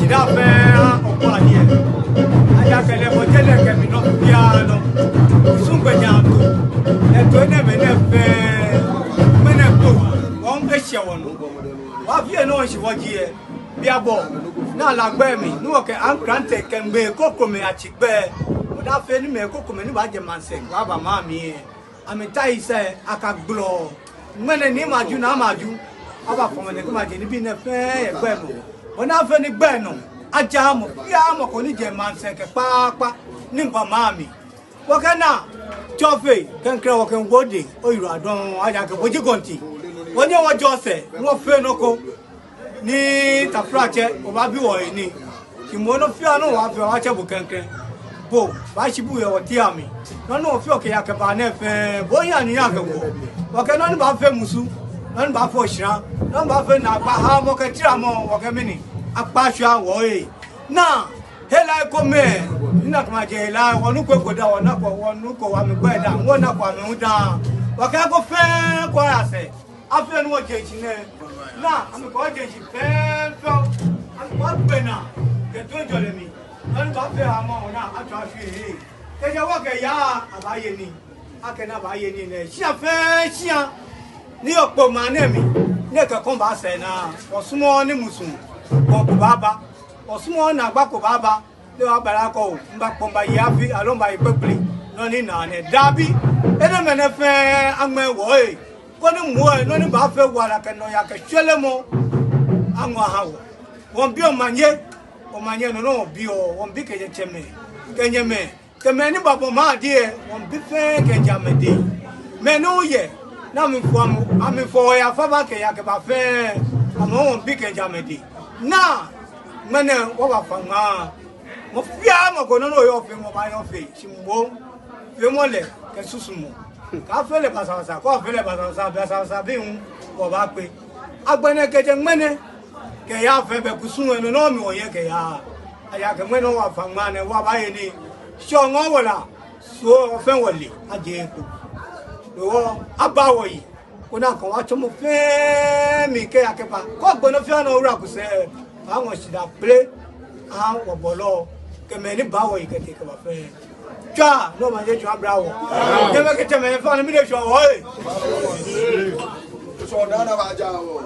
Dafe Opanie. Ayakele Bojele Kemino Piano. Sumbenyato. Etone Menefe. Menepo. Won Eshiawon. Wafie no Shiwajie. Biabo. Na lagbe mi. Nu ke ankrante kembe kokome achigbe. Dafe ni me kokome ni baje manse. Baba mami. Amitai se akaglo. Mene ni maju na maju. Aba fomene ko maje ni bi ne fe egbe mo. Wona fe ni gbe no. Aja mo ya mo ko ni je manse ke papa ni mpa mami. Wo kana chofe kenkre wo ken gode oyiru adon aja ke boji gonti. Wonye wo jose wo fe no ko ni tafrache o ba bi wo ni. Ki mo no fi anu wa fe wa che bu kenkre. Bo ba shibu ye wo ti ami. No no fi o ke ya ke ba na fe bo ya ni ya ke wo. Wo ke no ni ba fe musu. No ni ba fo shira. No ba fe na ba ha mo ke tira mo wo ke mini. Apasha woe na hela kome ina kama je hela wonu ko goda wonu ko wa mi gbeda wona kwa mi udan wa ka ko fe ko ase afi enu o je chine na ami ko je chi fe fe ami ko bena ke to jole mi an ba fe amo na atwa fi ke je wo ke ya abaye ni akena abaye ni ne sia fe sia ni opo mane mi ne ke kon ba se na osumo ni musun ko baba osumo na gba ko baba le wa bara ko mba pomba yafi alomba ipepli no ni na ne dabi ene mene fe anwe wo e ko ni mu e no ni ba fe wala ke no ya ke chele mo anwa hawo won bi o manye no no bi o won bi ke je cheme ke nyeme ke me ni babo ma di e won bi fe ke jamede me no ye na mi fo am ami fo ya fa ba ke ya ke ba fe amo won bi ke jamede na mene wo ba fanga mo fia mo ko no yo fe mo ba yo fe simbo fe mo le ke susumo ka fe le pasasa ko fe le pasasa bi un wo ba pe agbene keje mene ke ya fe be kusun eno no mi wo ye ke ya aya ke mene wa fanga ne wa ba ye ni so ngo wola so fe wole aje ko wo abawo yi kuna kan wa chomo fe mi ke akepa ko gbono fi ana ora kuse awon sida ple an wo bolo ke me ni bawo yi ke ke ba fe twa no ma je twa brawo je me ke te me fa ni mi de so wo e so da na ba ja wo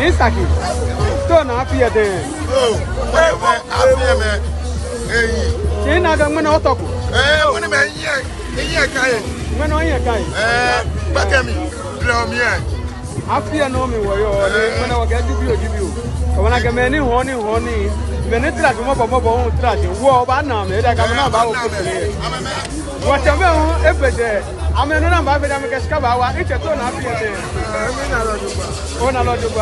Nisaki. Don't happy at the China don't win auto. When a man, when I back at me, draw me. Happy no me when I get to you. When I get many honey, when it tries to mobile trash, war by now, I come about whatever every day. I mean, I'm not going to discover it's a ton happy at the on a lot of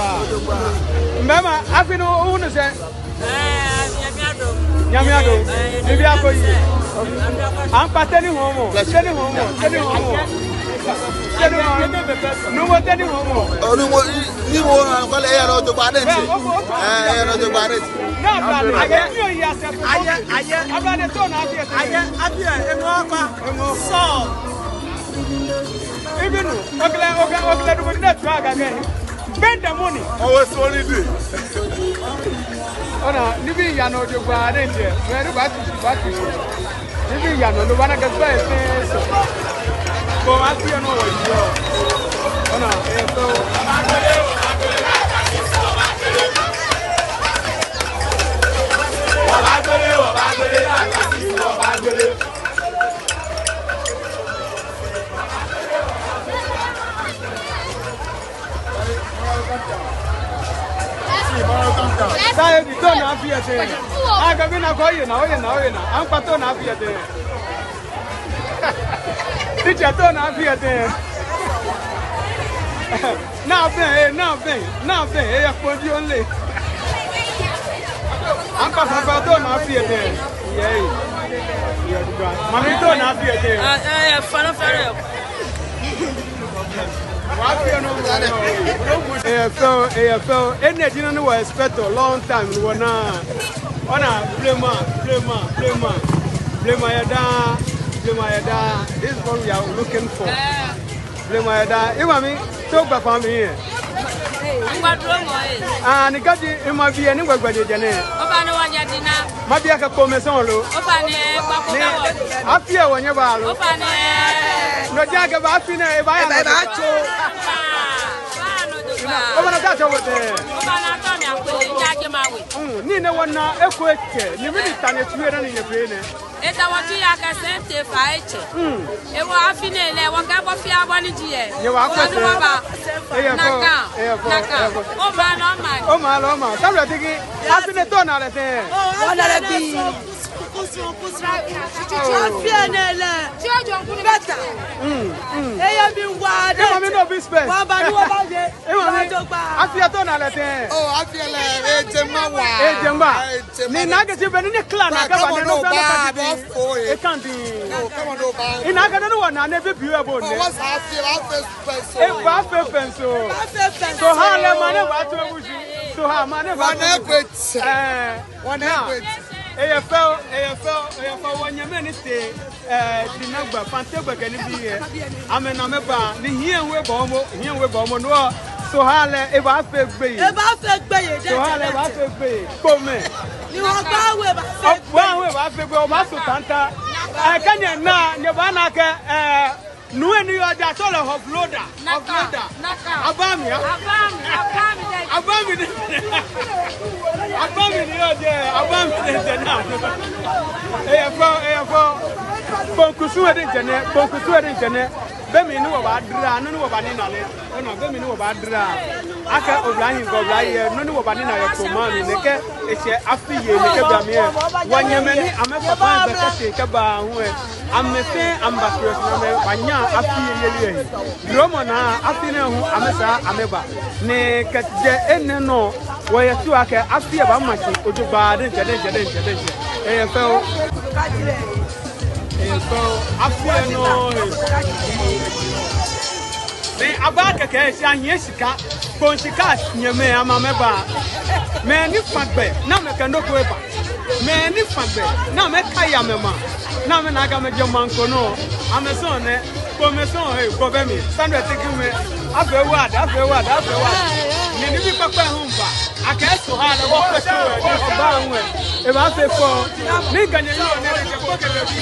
Remember, I've been on the set. Yamiado, maybe I'll call you. I'm telling home, telling home. No one telling home. Oh, no, you want to air out the body. Air out the body. No, I get you. I'm not a ton happy at even okay, with that drag again. Spend the money. Oh, it's only this. Oh, no, living Yano, you are very bad. Living Yano, the one I can say. So, I feel no way. Oh, no, Saya di tu nak biar deh. Kami nak kau ye, nak. Ang patut nak biar deh. Di jatuh nak biar deh. Nak ben. Ya kau jual le. Ang patut nak biar deh. Yey. Ya juga. Mami tu nak biar deh. Fana. AFL, energy no we expect a long time. We na blame yada. This is what we are looking for. Blame yada. Imami, talk back from here. And kaji imabi eni gwagwaje jene. Oba no wanya dina. Mabi aka commission lo. Oba ne bakoda wo. Afia wonye ba lo. Oba ne no jaga ba afina e ba ya ba cho. Oba na kacho wote. Oba na to mi akwe jaga mawe. Ni ne wona ekwete. Ni bi tane tuwe na ni yefe ne. Eta watu ya ka sente fa eche. Ewo afina ele wo ga bo fi aboni jiye. Ye wa kwete. Naka. Oh my. Sabe tiki? Afine to na le te. Oh, na le bi. Kusra. Afianele. Jojo nkuni beta. Eya bi wa de. Mami no be space. Wa ba ni wo ba je. Afia to na le te. Oh, afiele ejema wa. Ejema. Ni na ga je be ni clan na ga ba ne no ba ka. E kan di. Oh, come on over. Ina ga no wa na ne be biwe bo ne. What's after peso? E ba fe penso. So ha le mane ba to ebuju. So ha mane ba. One equate. AFL wanyame ni se dinagba fantagba gani biye amena meba ni hienwe ba omo no so ha le e ba fe gbe ye so ha le ba fe gbe kome Ni won ba we ba fe gbe o ma so tanta kanya na ne ba na ke nu eni oja to le offloader abami ni oje abami de na bonkusu ede jene bemi ni wo ba dra no ni wo ba ni na le no bemi ni wo ba dra aka obrahin go braye no ni wo ba ni na ye ko ma mi ne ke eche afiye ne ke bia me wanyamani amefa fa be ke ke ba hu e amefe ambassadors na me wanya afiye ye romo na afine hu amesa ameba ne ke je enne no wo ye tu aka afiye ba machi ojugba de jede efel afia no Me abaka ke si anye sika. Kon sika nyeme ama meba. Me ni fagbe na me kendo ko epa. Me ni fagbe na me kaya mema. Na me na ga me je manko no. Ameson ne komeson he ko be mi. Sandra take me afeward. Ni bi papa humba. Akaso ha na wo kwese we ni oba nwe. E ba fe fo. Ni ganye yo ne je ko ke be bi.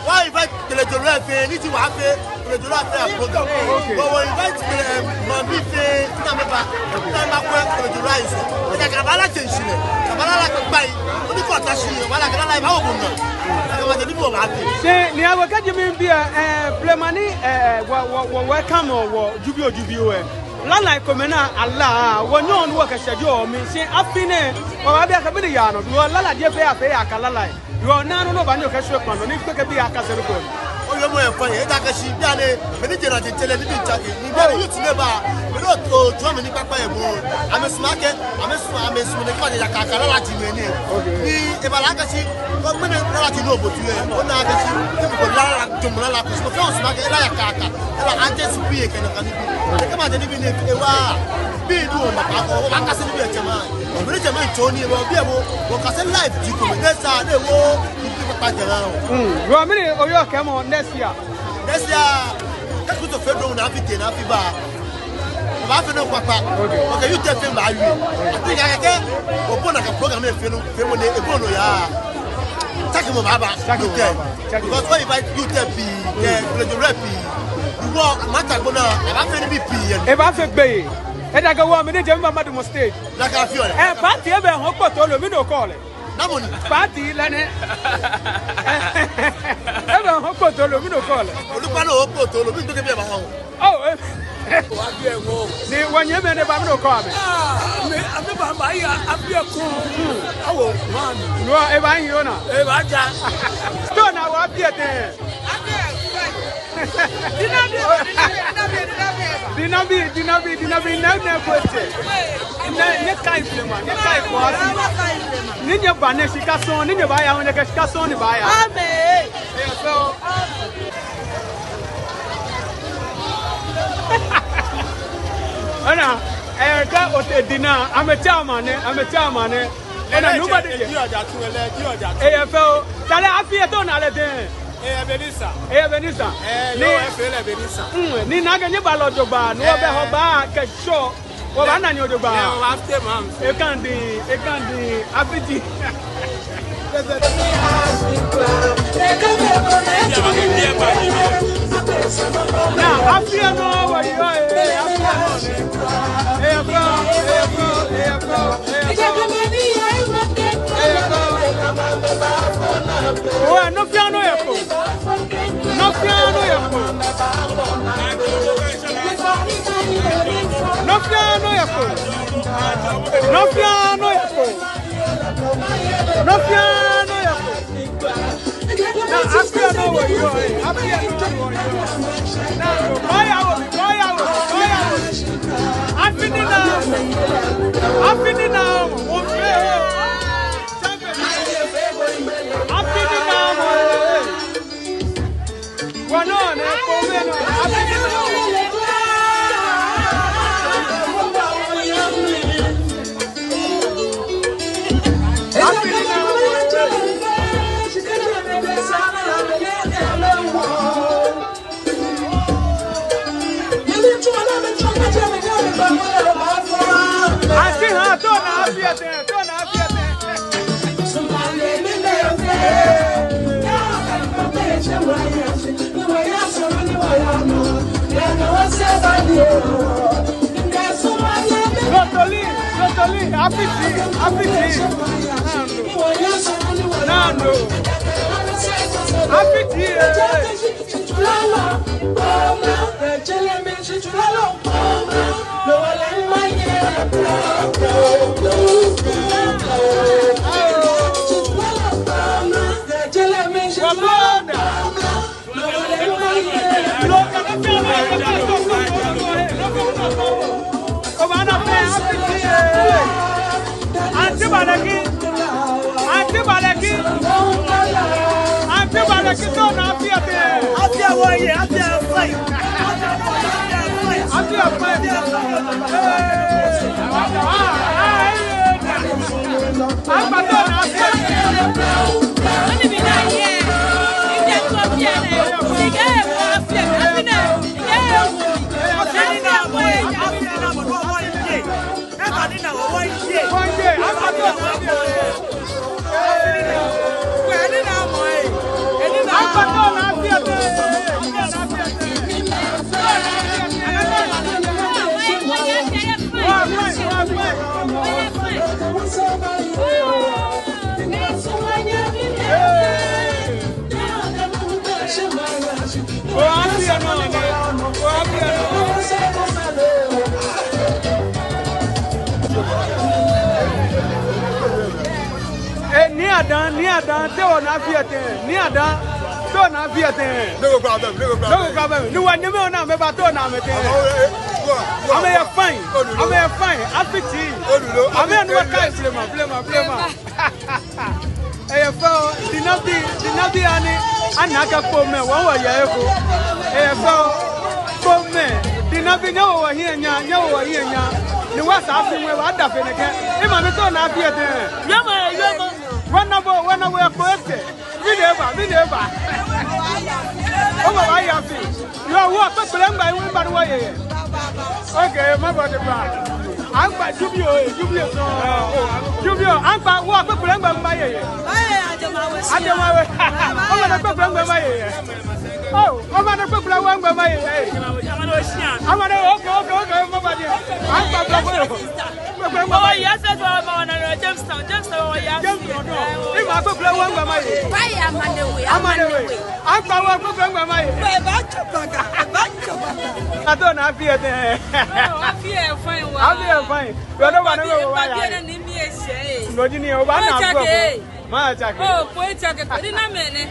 Why invite the Lejorefe? Niti wafe the Lejorefe program. But we invite Mami Fe, Nameba, Namakwe, the Lejorefe. The Kabbalah tension, Kabbalah by only for Tashi, while I can live our woman. I was a little happy. Say, Niawa, can you be a Plemani? Welcome or Jubio. Lala komena Allah wonyo nwo ka shajo mi se afine o ba bia ka bi ya no do lala je fe afe akalala yo na no ba nyo ka shwe kwando ni pe bi aka se ko o yo mo e fa ye da ka shi bia ne me ni jena je tele ni bi cha ni bia you to never me no to jo me ni papa e mo amesumake amesu ne ka ya ka akalala ti me ni e ba la ka shi ko me ne la ti no botu e o na ka shi ti ko la to mo la ko so fe o sumake la ya ka aka la anje su bi e ke na ka ni bi kama de ni bi ewa bi du o maka o aka se ni bi e jema o bi jema ntoni e bi e wo ka se live di ko me nesa na wo ki papa jema o yo mi o yo ke mo next year let's go to federal na Africa na Fiba ba fe no papa okay you tell them ba wi I think akeke o bona ka program e fe mo ne e bono ya take mo baba you tell because when you invite you tell be the rep wo mata gbona aba fe ni BP e ba fe gbe e da ga wo mi ni je mama du mo stage da ka fi o e party e be ho po to lo mi no call na mo ni party la ne e be ho po to lo mi no call olupa no ho po to lo mi to ke be ba ho oh wa bi e wo ni wonye me ne ba mi no call me abi ba ba ya abi e ko awo man no e ba yin yo na e ba ja sto na wa bi e ten Dinabi na kote. Ne kai flema, ne kai kwasi. Ninye bane shikason, ninye baya wonye ke shikason ni baya. Amen. So Ana, ka ote dina, amechama ne. Ana nobody je. Tale afie to na le den. Benisa. Ni efele Benisa. Ni naga nye balo joba, no be ho ba ke show. Wo ba na nyo joba. After mom. E kan di abiji. Na afia no wa yo Oh, no piano yako. No piano yako. No piano yako. No piano yako. No piano yako. Na apiano wo yo, apiano wo yo. Na baya wo. Afini na. Wo fe. Wanone komeno Nando. Happy Ni adan te ona fiete ni adan to na fiete no go problem ni wa nyame ona me ba to na me te I'm a fine apiti I'm no kai flema eh fo dinabi ani anaka po me wo wa ya eko eh fo me dinabi nyawo wa hienya ni wa sa afi we wa da fe ne ke e ma me to na fiete yama When we are collected, we never. Oh, I have it. You are what? By way. Okay, my body back. I'm by Jubio. I'm by what? By oh, I'm on a couple of one by my I'm on okay, my body. I'm oh, yes, that's what I'm on a Jamestown. If I could play one by my I'm on the way. I'm going by my I don't have fear there. I feel fine. You don't want to know why I didn't be a say. Virginia, my jacket. Oh, wait, jacket. I didn't mean it.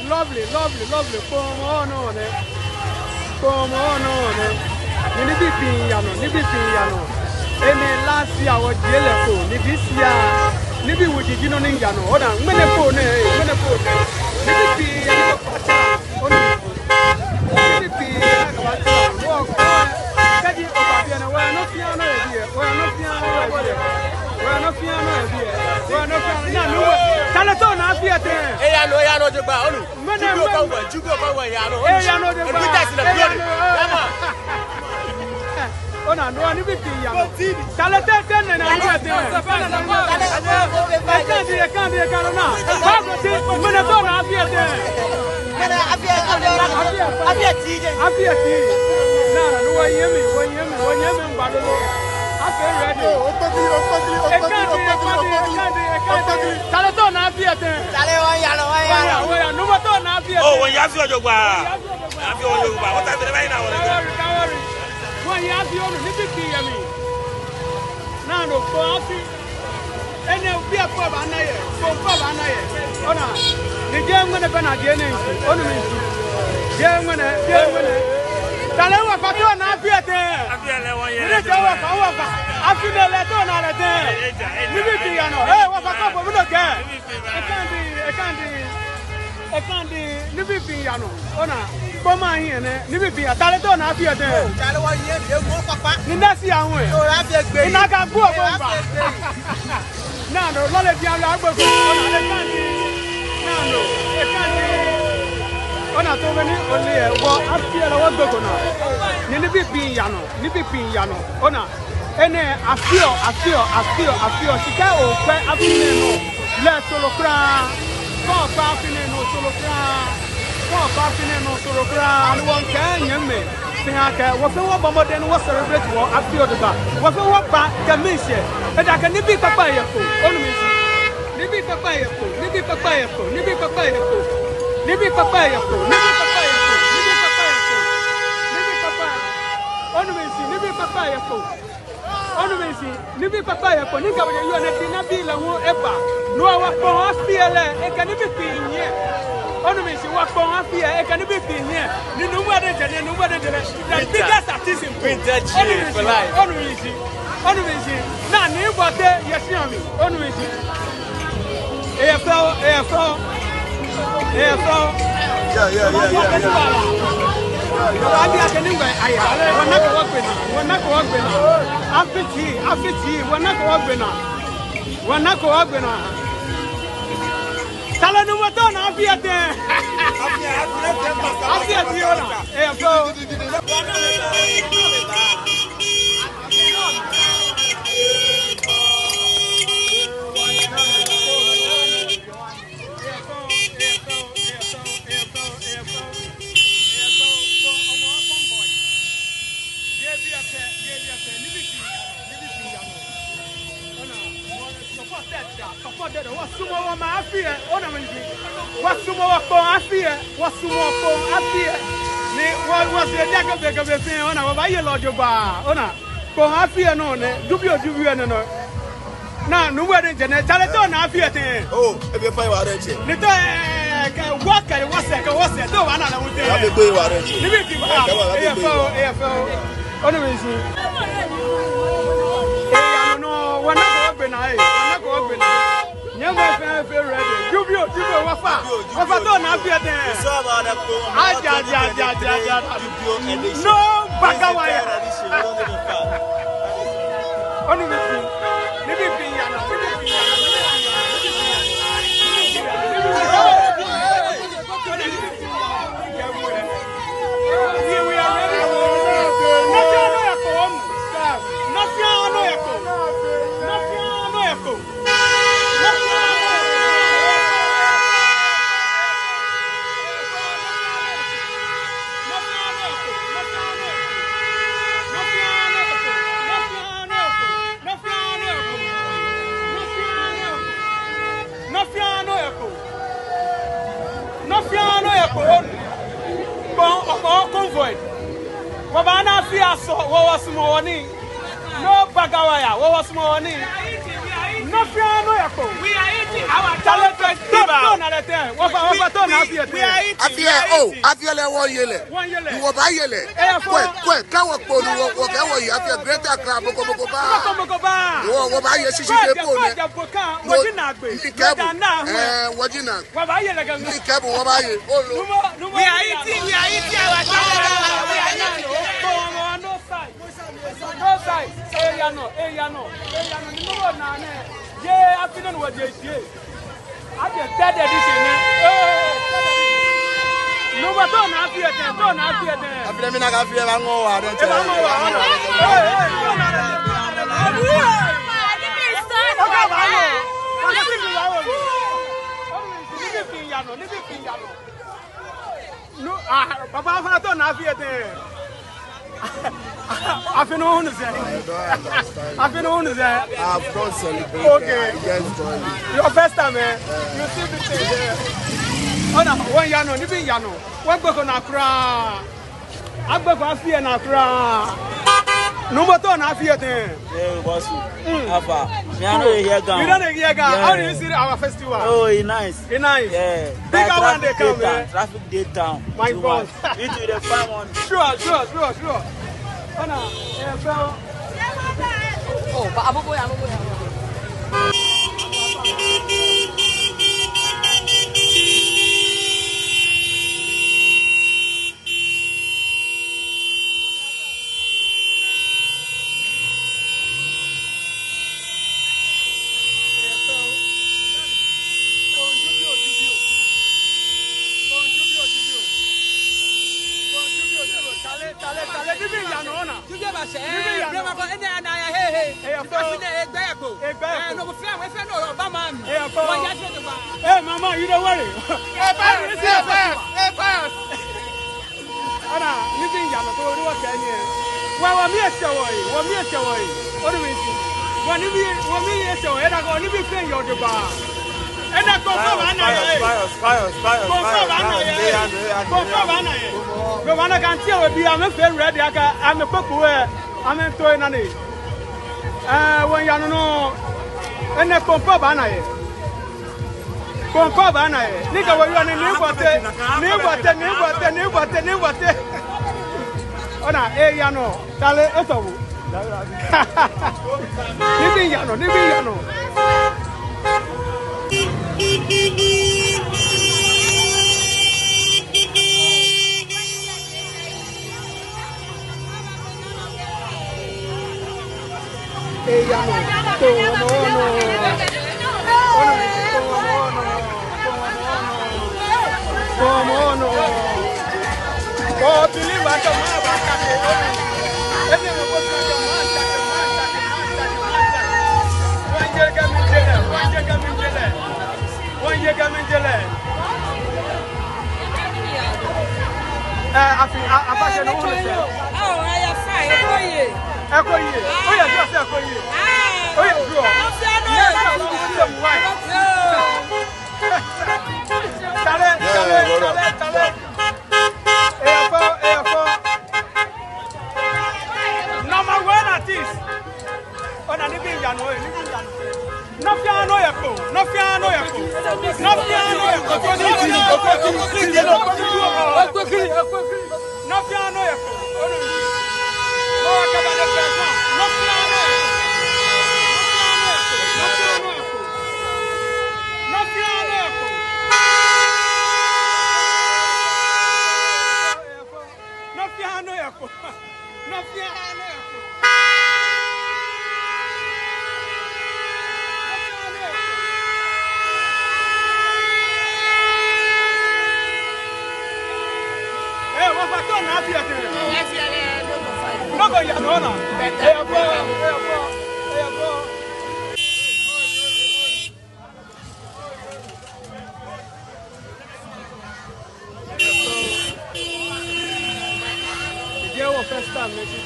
Lovely. Come on. Ni bi piano. Ene last year was yellow. Ni this year. Ni bi with you no ninja no. Oda mene po. Ni bi piano. Ni bi piano. Kadi obabiana we no piano here. We no piano here. Na no. Talato na fiate. Ya no de ba onu. Jugo ba we ya no. Ya no de ba. Ona no ni bi piano. Talate ten na fiate. Kandi na. Ba go ti mena to na fiate. Mena afiati. Na no wa yemi mbadolo. Afi ready. Talato na fiate. Tale wa ya no to na fiate. Oh, when you have your job, what time do I now? When you have your liberty, now no coffee. And there'll be a pub and I oh, no. The game when the Benadian German. Talawa pato na fiate. After the letter na le ten. Liberty ano. Eh, wa pato bo no ke. I can't liberty ano. Ona. Boma here ne. Liberty talato na fiate. Talawa here dey mo papa. Ni na si awon. So la fi gbe. Ina ka go bomba. Na no lo le bi an la gbo ko. Ona le can't. Ona to veni only wo afia la wo gogo na ni bi pin yano ona ene afio sika o pe afine no le solo kra ko pa afine no solo kra phone passing no sorokra and one can yemme Sinaka was no more than was celebrate war at the other bar was no what back commission and I can be papaya only Nibi papaya Nibi papaya Nibi papaya Nibi papaya Nibi papaya Nibi papaya for Nika, you are not Nabila who ever. No, I was born here, it can be here. Only she was born here, it can be here. You know what it is, and no matter the biggest artist in vintage for life. Only she, now, nobody, yes, me. Only she. AFL. Now, no one in Janet, tell it on after it. Oh, if you find what it is. Little walk at what's that? What's that? No one I would tell you what it is. AFL. Only no, we're not open. We're not open. Never feel ready. Jubio, what far? What I don't have yet there. No, Bagawaya. Only convoy. Wabana fear so what was morning. No Bagawaya, what was morning. No fear no yako. We are eating our talented people. We are eating. I feel like 1 year. 1 year. You will buy yele. Wait, come on, whatever you have a greater crab. You buy a shishi. We are eating our talented. No side. No. Yeah, afternoon was JJ. I just third edition. No, but don't have here. I'm blaming a fear. I'm no, Papa, don't have here. I've been on there. I've not celebrated. Okay. Your first time, eh? You see the thing there. Oh, no, one yano, living yano. What go on Accra? I'm going to fear Accra. No more than half year there. Yeah, boss. We don't hear How do you see our festival? Oh, it's nice. It's nice. Yeah. Bigger one they come, eh? Traffic day down. My boss. Into the farm one. Sure. Oh, no. Oh, but I'm going. Hey, Mama, you don't worry. Hey, fire. Ana, living yam to do what can you? Well, me a show. What do we see? When you a show, and I go live in your bar. And I go for Anna can tell me I'm a fair ready. I'm a popular. I'm a toy nanny. When you know, and I come for Anna. Come for Anna. Nigga, we're running new water. Ona, yano, dale, eto. Living yano. Oh, believe what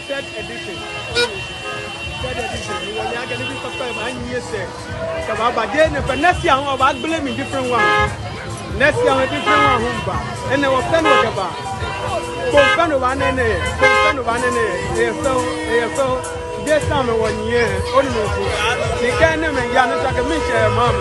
third edition. We are going to be performing and you say, but then next year I'm about blaming different one. Next year a different one, and they will send about. So this time 1 year, only they can't even get a Michelle mom.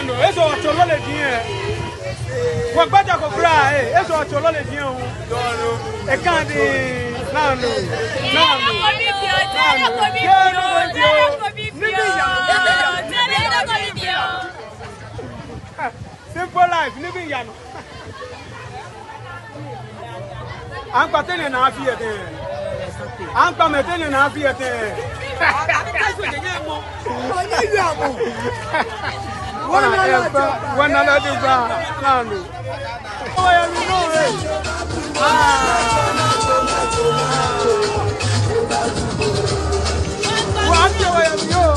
No, eso a cholo le tiene. Wa gbaja ko bra eso a cholo le tiene o. E kan di na no. Simple life, living yan. An pa tele na afie te. An pa me tele na afie te. One another family. Oh, I know it. What do I know?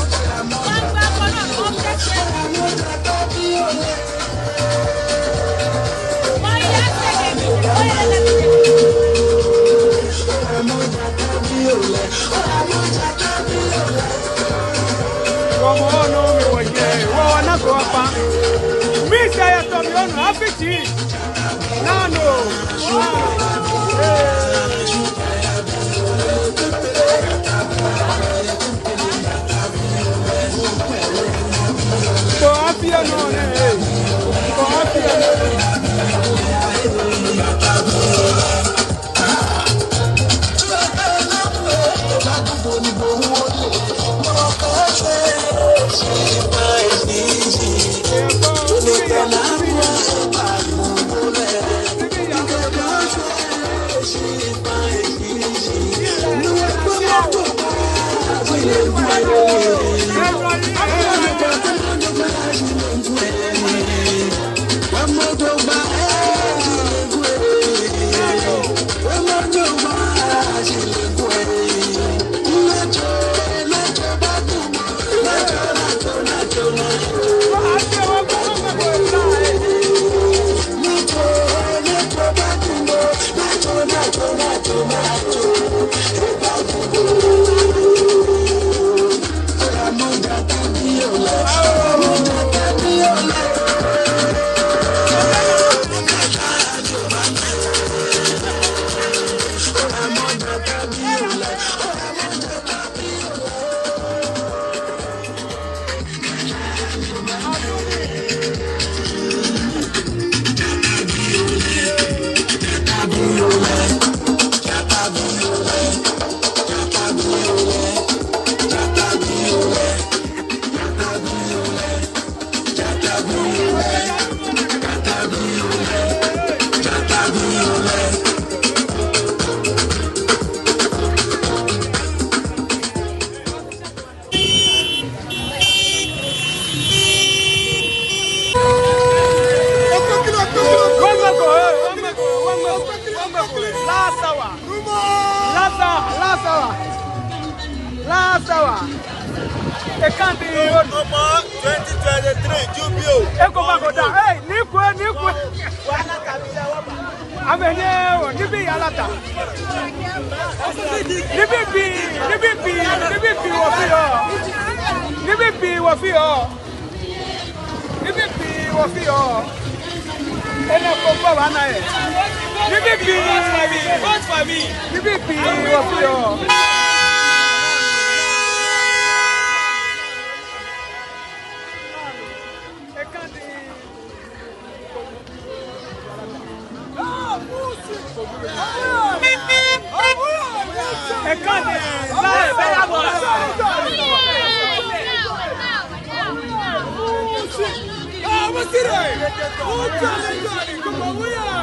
papa. Me say I told you no happy tea. Nano. Confia no, confia no. Last hour. They can't be 2023 Jubio. Eko Magoda. Hey, Nikwe. Amenye, Nibi Alata. Nibi Wafio. Ena Kopa Wanae. Vote for me. Nibi Wafio. Come on,